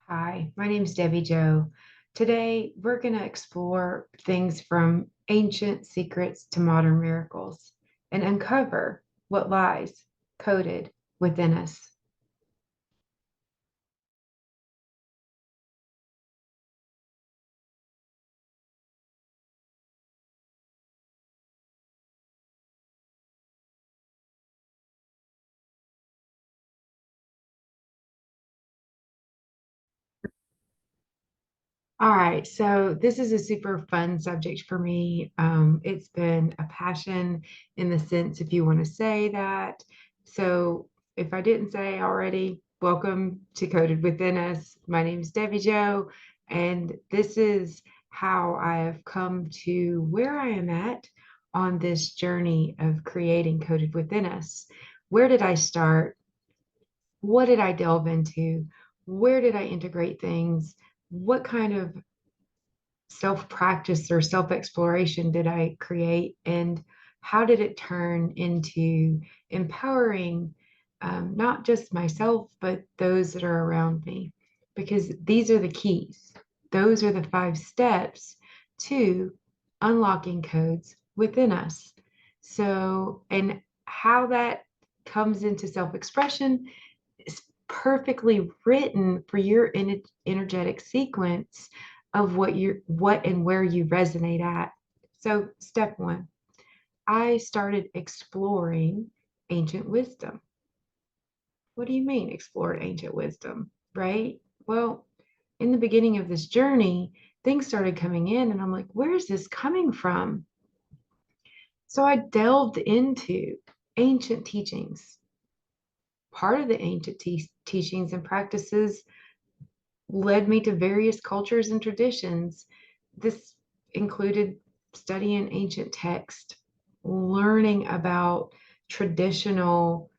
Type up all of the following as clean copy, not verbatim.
Hi, my name is Debbie Joe. Today, we're going to explore things from ancient secrets to modern miracles and uncover what lies coded within us. All right, so this is a super fun subject for me. It's been a passion in the sense, if you want to say that. So, if I didn't say already, welcome to Coded Within Us. My name is Debbie Joe, and this is how I have come to where I am at on this journey of creating Coded Within Us. Where did I start? What did I delve into? Where did I integrate things? What kind of self practice or self exploration did I create? And how did it turn into empowering not just myself, but those that are around me? Because these are the keys. Those are the 5 steps to unlocking codes within us. So, and how that comes into self expression is perfectly written for your energetic sequence of what and where you resonate at. So step one, I started exploring ancient wisdom. What do you mean explored ancient wisdom, right? Well, in the beginning of this journey, things started coming in and I'm like, where is this coming from? So I delved into ancient teachings. Part of the ancient teachings and practices led me to various cultures and traditions. This included studying ancient text, learning about traditional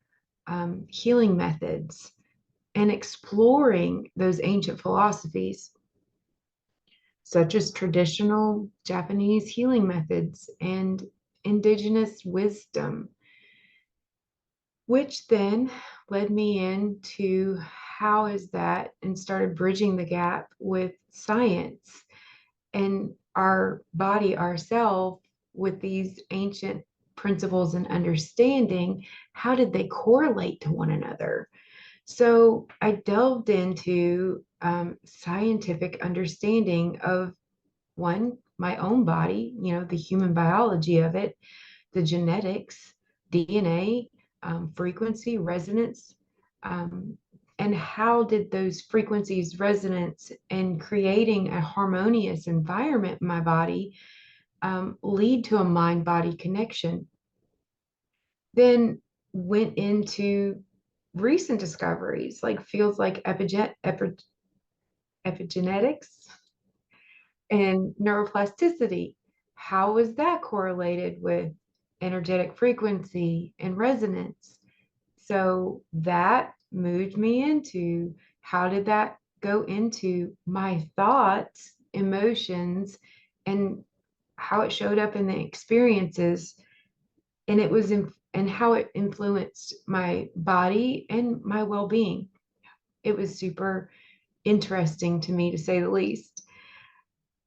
healing methods, and exploring those ancient philosophies, such as traditional Japanese healing methods and indigenous wisdom, which then led me into how is that and started bridging the gap with science and our body, ourself, with these ancient principles and understanding. How did they correlate to one another? So I delved into scientific understanding of one, my own body, the human biology of it, the genetics, DNA, frequency, resonance, um, and how did those frequencies, resonance, and creating a harmonious environment in my body lead to a mind body connection. Then went into recent discoveries like fields like epigenetics and neuroplasticity. How is that correlated with energetic frequency and resonance? So that moved me into how did that go into my thoughts, emotions, and how it showed up in the experiences, and and how it influenced my body and my well-being. It was super interesting to me, to say the least.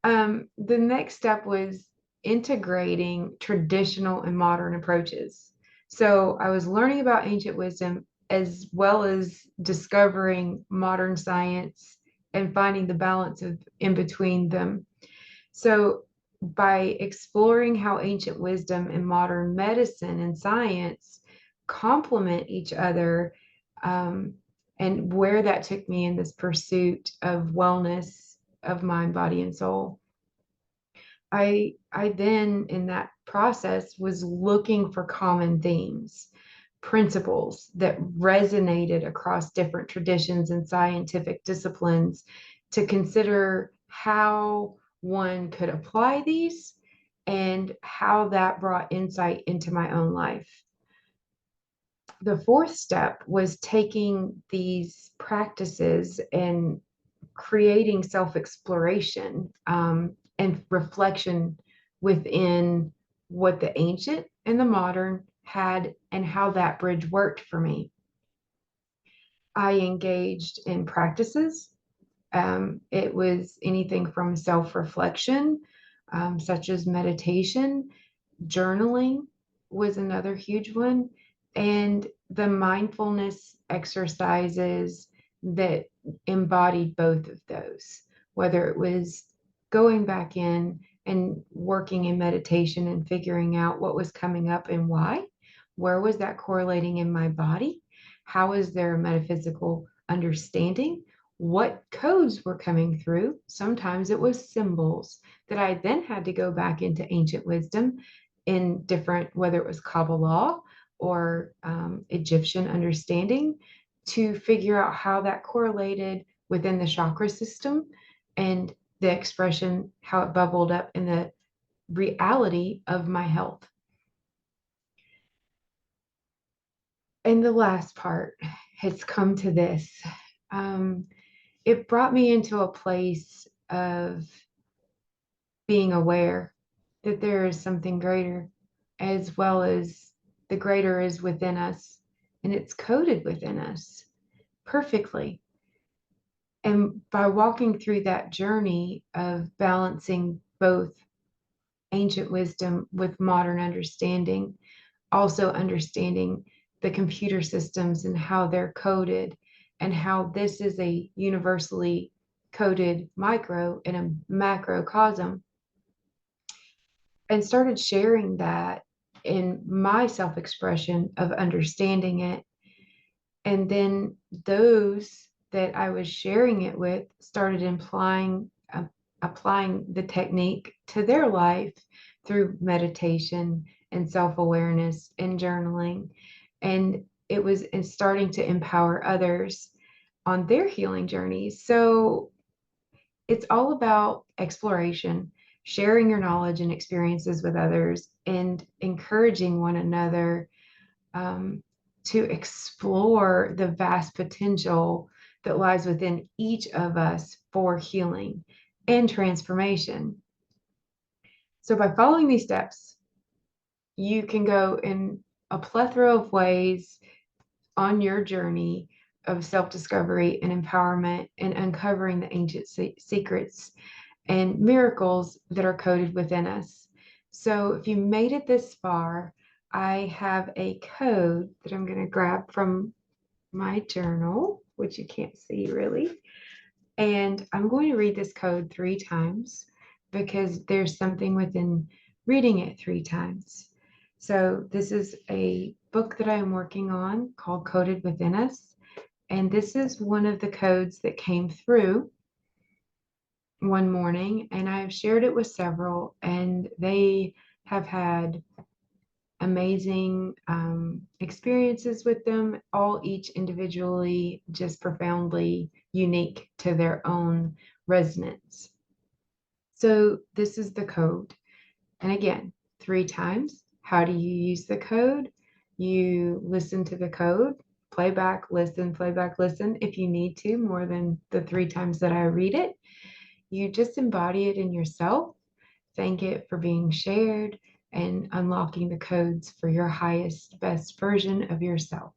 The next step was integrating traditional and modern approaches. So I was learning about ancient wisdom as well as discovering modern science and finding the balance of in between them. So by exploring how ancient wisdom and modern medicine and science complement each other, um, and where that took me in this pursuit of wellness of mind, body, and soul. I then in that process was looking for common themes, principles that resonated across different traditions and scientific disciplines to consider how one could apply these and how that brought insight into my own life. The fourth step was taking these practices and creating self exploration and reflection within what the ancient and the modern had and how that bridge worked for me. I engaged in practices It was anything from self-reflection, such as meditation. Journaling was another huge one, and the mindfulness exercises that embodied both of those, whether it was going back in and working in meditation and figuring out what was coming up and why, where was that correlating in my body, how is there a metaphysical understanding, what codes were coming through. Sometimes it was symbols that I then had to go back into ancient wisdom in different, whether it was Kabbalah or Egyptian understanding, to figure out how that correlated within the chakra system and the expression, how it bubbled up in the reality of my health. And the last part has come to this. It brought me into a place of being aware that there is something greater, as well as the greater is within us, and it's coded within us perfectly. And by walking through that journey of balancing both ancient wisdom with modern understanding, also understanding the computer systems and how they're coded, and how this is a universally coded micro and a macrocosm, and started sharing that in my self expression of understanding it. And then those that I was sharing it with started applying the technique to their life through meditation and self awareness and journaling. And it was starting to empower others on their healing journeys. So it's all about exploration, sharing your knowledge and experiences with others, and encouraging one another to explore the vast potential that lies within each of us for healing and transformation. So, by following these steps, you can go in a plethora of ways on your journey of self discovery and empowerment and uncovering the ancient secrets and miracles that are coded within us. So if you made it this far, I have a code that I'm going to grab from my journal, which you can't see really. And I'm going to read this code 3 times because there's something within reading it 3 times. So this is a book that I am working on called Coded Within Us. And this is one of the codes that came through one morning, and I've shared it with several, and they have had amazing experiences with them, all each individually just profoundly unique to their own resonance. So this is the code. And again, 3 times. How do you use the code? You listen to the code, play back, listen, play back, listen if you need to, more than the 3 times that I read it. You just embody it in yourself, thank it for being shared, and unlocking the codes for your highest, best version of yourself.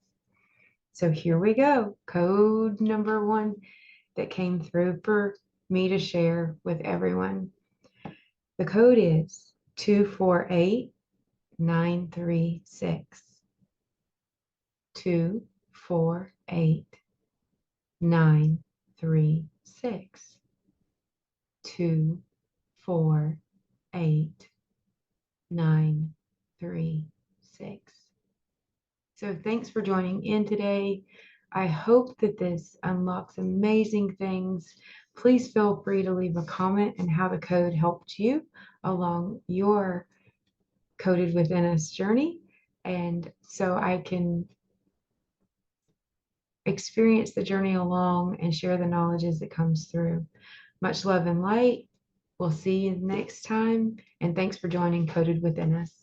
So here we go. Code number 1 that came through for me to share with everyone. The code is 248936. 248936. 248936. So thanks for joining in today. I hope that this unlocks amazing things. Please feel free to leave a comment and how the code helped you along your Coded Within Us journey, and so I can experience the journey along and share the knowledge as it comes through. Much love and light. We'll see you next time, and thanks for joining Coded Within Us.